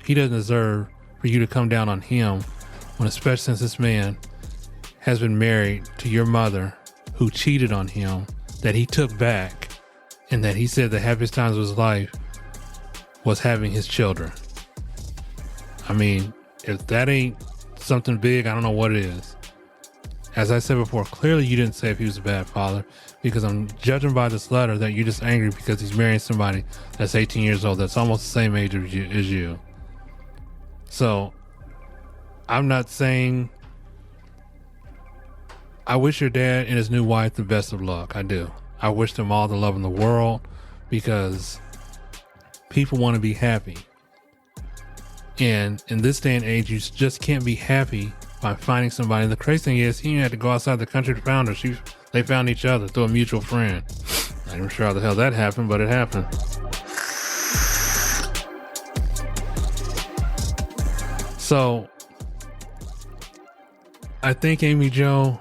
for you to come down on him, when especially since this man has been married to your mother, who cheated on him, that he took back, and that he said the happiest times of his life was having his children. I mean, if that ain't something big, I don't know what it is. As I said before, clearly you didn't say if he was a bad father, because I'm judging by this letter that you're just angry because he's marrying somebody that's 18 years old, that's almost the same age as you. So I'm not saying, I wish your dad and his new wife the best of luck. I do. I wish them all the love in the world, because people want to be happy. And in this day and age, you just can't be happy by finding somebody. The crazy thing is, he had to go outside the country to find her. They found each other through a mutual friend. I'm not even sure how the hell that happened, but it happened. So I think, Amy Jo,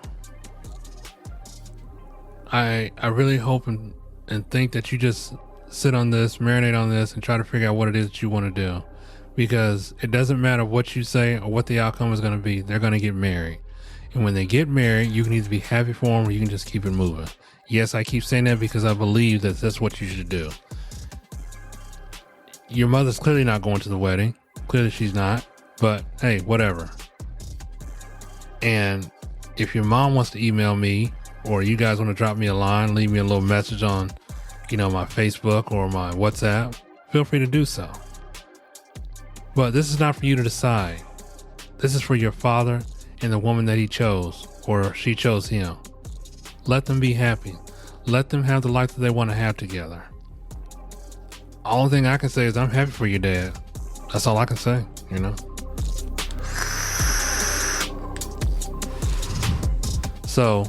I really hope and think that you just sit on this, marinate on this, and try to figure out what it is that you want to do. Because it doesn't matter what you say or what the outcome is going to be. They're going to get married. And when they get married, you can either be happy for them or you can just keep it moving. Yes, I keep saying that because I believe that that's what you should do. Your mother's clearly not going to the wedding. Clearly she's not. But hey, whatever. And if your mom wants to email me, or you guys want to drop me a line, leave me a little message on, my Facebook or my WhatsApp, feel free to do so. But this is not for you to decide. This is for your father and the woman that he chose, or she chose him. Let them be happy. Let them have the life that they want to have together. Only thing I can say is I'm happy for your dad. That's all I can say, So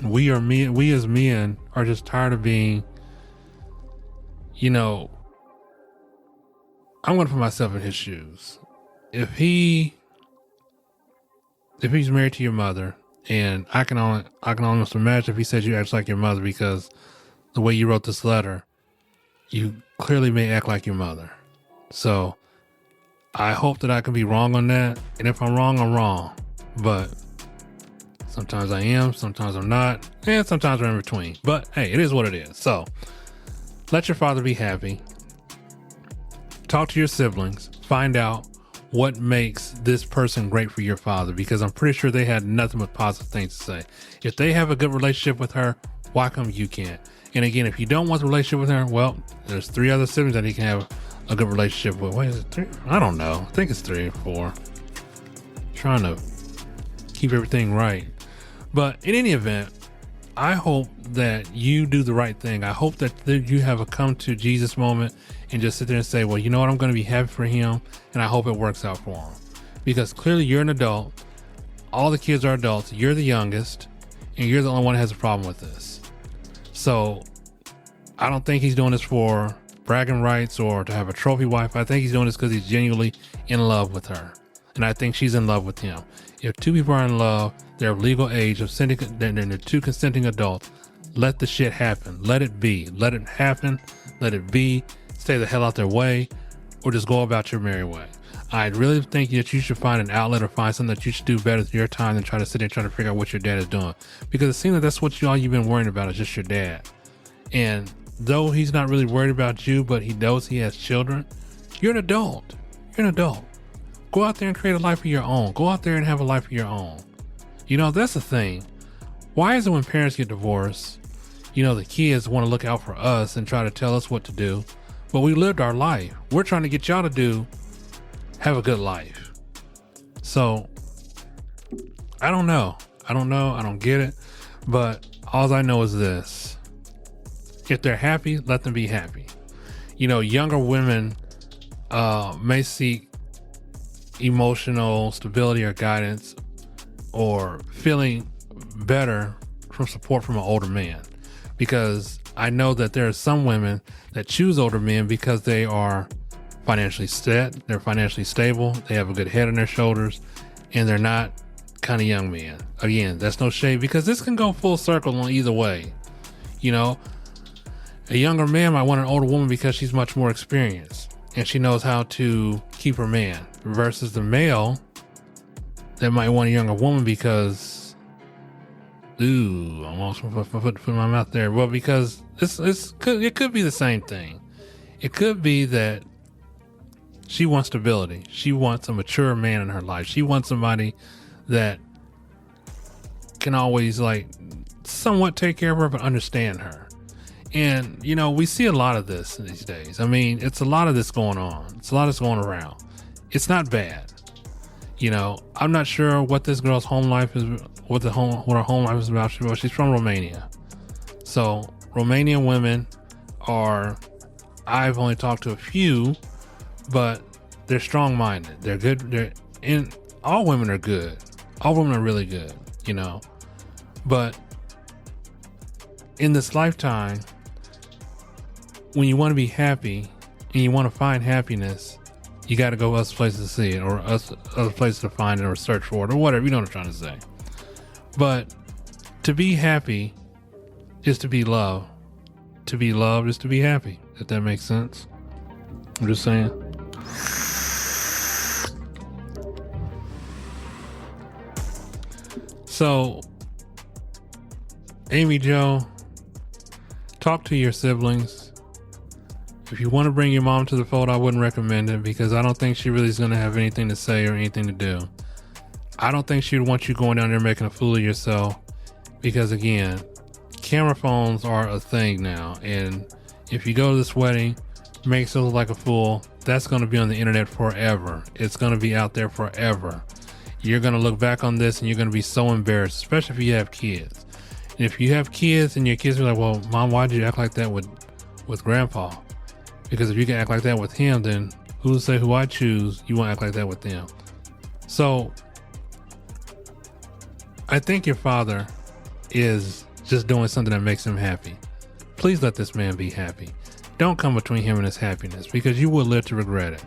we as men are just tired of being, I'm going to put myself in his shoes. If he's married to your mother, and I can almost imagine if he said you act like your mother, because the way you wrote this letter, you clearly may act like your mother. So I hope that I can be wrong on that. And if I'm wrong, I'm wrong. But sometimes I am, sometimes I'm not, and sometimes we're in between. But hey, it is what it is. So let your father be happy. Talk to your siblings. Find out what makes this person great for your father, because I'm pretty sure they had nothing but positive things to say. If they have a good relationship with her, why come you can't? And again, if you don't want the relationship with her, well, there's 3 other siblings that he can have a good relationship with. Wait, is it 3? I don't know. I think it's 3 or 4. Trying to keep everything right. But in any event, I hope that you do the right thing. I hope that you have a come to Jesus moment and just sit there and say, well, you know what? I'm going to be happy for him, and I hope it works out for him. Because clearly you're an adult. All the kids are adults. You're the youngest, and you're the only one that has a problem with this. So I don't think he's doing this for bragging rights or to have a trophy wife. I think he's doing this because he's genuinely in love with her. And I think she's in love with him. If 2 people are in love, they're of legal age, then they're 2 consenting adults. Let the shit happen. Let it be. Let it happen. Let it be. stay the hell out their way or just go about your merry way. I really think that you should find an outlet or find something that you should do better with your time than try to sit there and try to figure out what your dad is doing. Because it seems like that's all you've been worrying about is just your dad. And though he's not really worried about you, but he knows he has children, you're an adult. You're an adult. Go out there and create a life of your own. Go out there and have a life of your own. You know, that's the thing. Why is it when parents get divorced, you know, the kids want to look out for us and try to tell us what to do, but we lived our life. We're trying to get y'all to have a good life. So I don't know. I don't get it. But all I know is this. If they're happy, let them be happy. You know, younger women may seek emotional stability or guidance or feeling better from support from an older man. Because I know that there are some women that choose older men because they are financially set, they're financially stable, they have a good head on their shoulders, and they're not kind of young men. Again, that's no shade because this can go full circle on either way. You know, a younger man might want an older woman because she's much more experienced and she knows how to keep her man, versus the male that might want a younger woman because, I almost put my mouth there. Well, because it could be the same thing. It could be that she wants stability. She wants a mature man in her life. She wants somebody that can always somewhat take care of her, but understand her. And, you know, we see a lot of this these days. I mean, it's a lot of this going on. It's a lot of this going around. It's not bad. You know, I'm not sure what this girl's home life is, what her home life is about. She's from Romania. So Romanian women I've only talked to a few, but they're strong-minded. They're good. All women are good. All women are really good, you know. But in this lifetime, when you want to be happy and you want to find happiness, you got to go other places to see it, or other places to find it, or search for it, or whatever. You know what I'm trying to say. But to be happy is to be loved. To be loved is to be happy, if that makes sense. I'm just saying. So, Amy Jo, talk to your siblings. If you want to bring your mom to the fold, I wouldn't recommend it because I don't think she really is going to have anything to say or anything to do. I don't think she would want you going down there making a fool of yourself because, again, camera phones are a thing now. And if you go to this wedding, makes it look like a fool, that's going to be on the internet forever. It's going to be out there forever. You're going to look back on this and you're going to be so embarrassed, especially if you have kids. And if you have kids and your kids are like, well, Mom, why'd you act like that with Grandpa? Because if you can act like that with him, then who's to say who I choose, you won't act like that with them. So I think your father is just doing something that makes him happy. Please let this man be happy. Don't come between him and his happiness because you will live to regret it.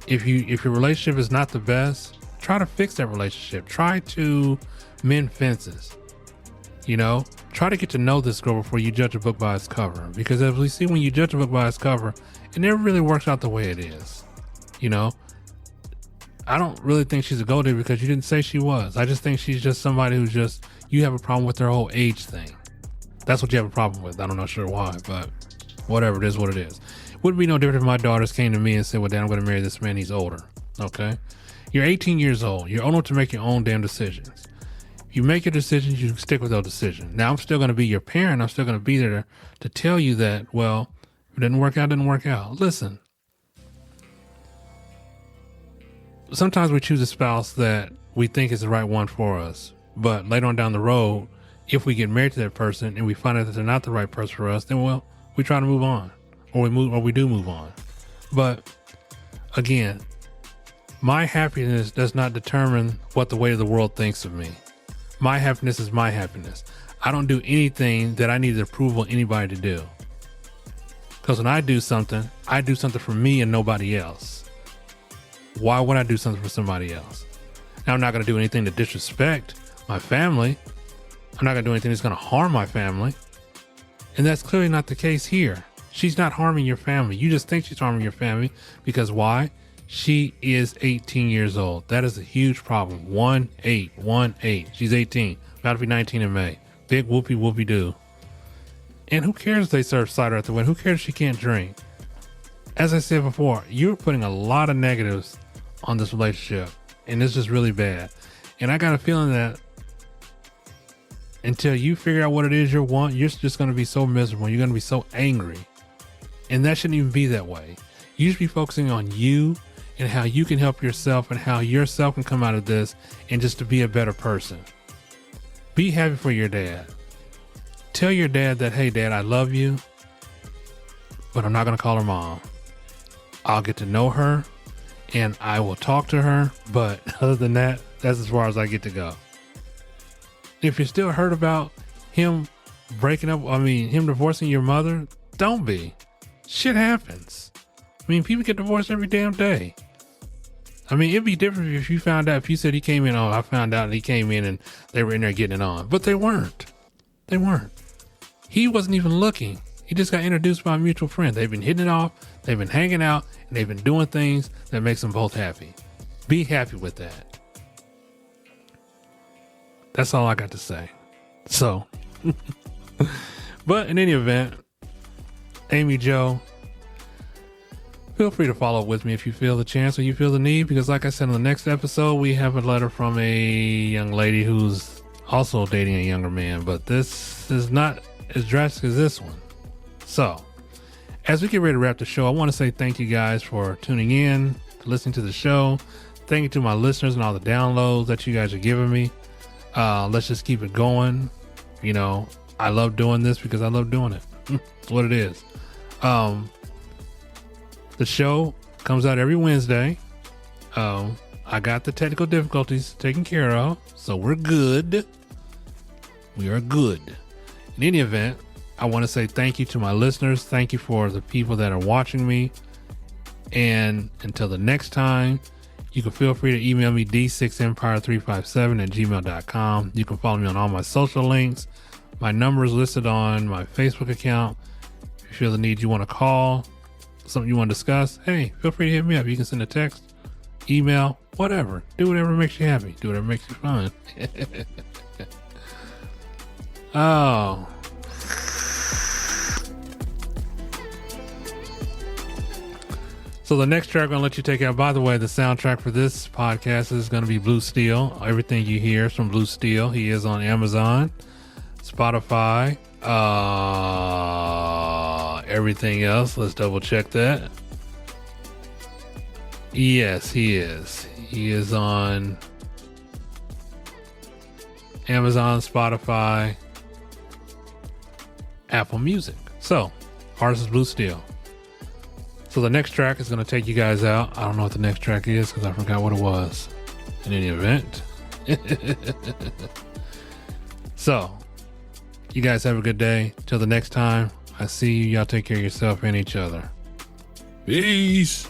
If your relationship is not the best, try to fix that relationship. Try to mend fences. You know, try to get to know this girl before you judge a book by its cover. Because as we see, when you judge a book by its cover, it never really works out the way it is. You know, I don't really think she's a gold digger because you didn't say she was. I just think she's just somebody who's just, you have a problem with their whole age thing. That's what you have a problem with. I don't know sure why, but whatever, it is what it is. Wouldn't be no different if my daughters came to me and said, well, Dad, I'm going to marry this man. He's older. Okay. You're 18 years old. You're old enough to make your own damn decisions. You make your decisions, you stick with those decisions. Now I'm still going to be your parent. I'm still going to be there to tell you that, well, if it didn't work out, it didn't work out. Listen, sometimes we choose a spouse that we think is the right one for us, but later on down the road, if we get married to that person and we find out that they're not the right person for us, then, well, we try to move on, or we do move on. But again, my happiness does not determine what the weight of the world thinks of me. My happiness is my happiness. I don't do anything that I need the approval of anybody to do. Because when I do something for me and nobody else. Why would I do something for somebody else? Now, I'm not going to do anything to disrespect my family. I'm not going to do anything that's going to harm my family. And that's clearly not the case here. She's not harming your family. You just think she's harming your family because why? She is 18 years old. That is a huge problem. 18. She's 18. About to be 19 in May. Big whoopie doo. And who cares if they serve cider at the wedding? Who cares if she can't drink? As I said before, you're putting a lot of negatives on this relationship, and it's just really bad. And I got a feeling that until you figure out what it is you want, you're just going to be so miserable. You're going to be so angry. And that shouldn't even be that way. You should be focusing on you and how you can help yourself and how yourself can come out of this and just to be a better person. Be happy for your dad. Tell your dad that, hey, Dad, I love you, but I'm not going to call her mom. I'll get to know her and I will talk to her. But other than that, that's as far as I get to go. If you're still hurt about him him divorcing your mother, don't be. Shit happens. I mean, people get divorced every damn day. I mean, it'd be different if you found out, if you said he came in, I found out and he came in and they were in there getting it on. But they weren't. He wasn't even looking. He just got introduced by a mutual friend. They've been hitting it off, they've been hanging out, and they've been doing things that makes them both happy. Be happy with that. That's all I got to say. So, but in any event, Amy Jo, feel free to follow up with me if you feel the chance or you feel the need, because like I said, in the next episode, we have a letter from a young lady who's also dating a younger man, but this is not as drastic as this one. So, as we get ready to wrap the show, I want to say thank you guys for tuning in, listening to the show. Thank you to my listeners and all the downloads that you guys are giving me. Let's just keep it going. You know, I love doing this because I love doing it. It's what it is. The show comes out every Wednesday. I got the technical difficulties taken care of, so we're good. We are good. In any event, I want to say thank you to my listeners. Thank you for the people that are watching me. And until the next time, you can feel free to email me d6empire357@gmail.com. You can follow me on all my social links. My number is listed on my Facebook account. If you feel the need, you want to call, something you want to discuss, hey, feel free to hit me up. You can send a text, email, whatever. Do whatever makes you happy. Do whatever makes you fun. Oh. So the next track I'm going to let you take out, by the way, the soundtrack for this podcast is going to be Blue Steel. Everything you hear is from Blue Steel. He is on Amazon, Spotify, everything else. Let's double check that. Yes, he is. He is on Amazon, Spotify, Apple Music. So, artist is Blue Steel. So the next track is going to take you guys out. I don't know what the next track is because I forgot what it was. In any event. So, you guys have a good day. Till the next time, I see you. Y'all take care of yourself and each other. Peace.